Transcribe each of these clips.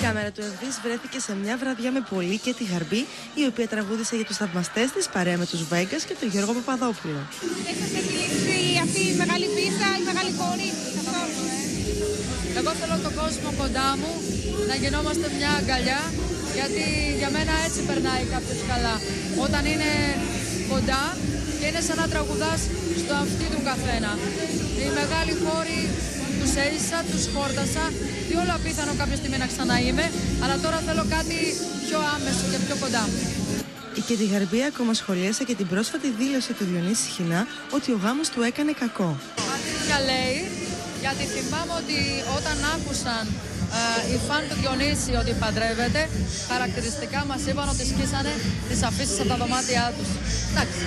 κάμερα του Εβδής βρέθηκε σε μια βραδιά με Πολύ και τη Γαρμπή, η οποία τραγούδισε για τους θαυμαστές της παρέα με τους Βέγκας και τον Γιώργο Παπαδόπουλο. Έχετε επιλέξει αυτή η μεγάλη πίστα, η μεγάλη κόρη καθόλου, Εγώ θέλω τον κόσμο κοντά μου, να γινόμαστε μια αγκαλιά, γιατί για μένα έτσι περνάει κάποιος καλά. Όταν είναι κοντά και είναι σαν να τραγουδάς στο αυτί του καθένα. Οι μεγάλοι χώροι τους έζησα, τους χόρτασα, τι όλο απίθανο κάποια στιγμή να ξαναείμαι, αλλά τώρα θέλω κάτι πιο άμεσο και πιο κοντά. Η Κέτι Γαρμπή ακόμα σχολίασε και την πρόσφατη δήλωση του Διονύση Σχοινά ότι ο γάμος του έκανε κακό. Αλήθεια λέει, γιατί θυμάμαι ότι όταν άκουσαν οι φαν του Διονύση ότι παντρεύεται, χαρακτηριστικά μας είπαν ότι σκίσανε τις αφήσεις από τα δωμάτια τους. Εντάξει,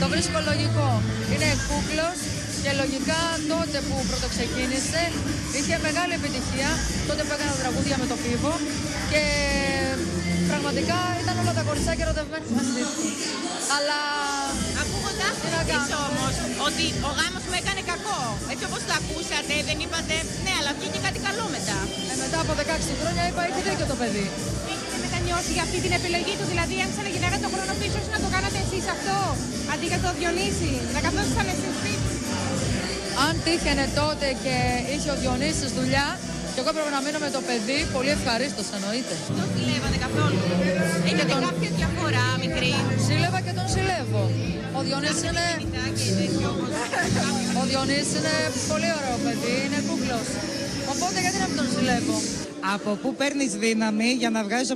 το βρίσκω λογικό. Είναι κούκλος και λογικά τότε που πρωτοξεκίνησε είχε μεγάλη επιτυχία, τότε που έκανε τραγούδια με το Φίβο και πραγματικά ήταν όλα τα κοριτσάκια ερωτευμένοι μαζί του. Αλλά ακούγοντας πίσω όμως ότι ο γάμος μου έκανε κακό, έτσι όπως το ακούσατε, δεν είπατε ναι, αλλά βγήκε κάτι καλό μετά. Μετά από 16 χρόνια είπα είχε δίκιο το παιδί. Έχετε μετανιώσει για αυτή την επιλογή του, δηλαδή αν ξαναγυρνάγατε τον χρόνο πίσω να το κάνατε εσείς αυτό, αντί για το Διονύση, να καθόσασταν εσείς σπίτι. Αν τύχαινε τότε και είχε ο Διονύσης δουλειά και εγώ έπρεπε να μείνω με το παιδί, πολύ ευχαρίστως εννοείται. Τον ζηλεύατε καθόλου? Έχετε κάποια διαφορά μικρή? Ζήλευα και τον ζηλεύω. Ο Διονύσης είναι πολύ ωραίο παιδί, είναι κούκλος. Οπότε γιατί να μην τον ζηλεύω? Από πού παίρνεις δύναμη για να βγάζεις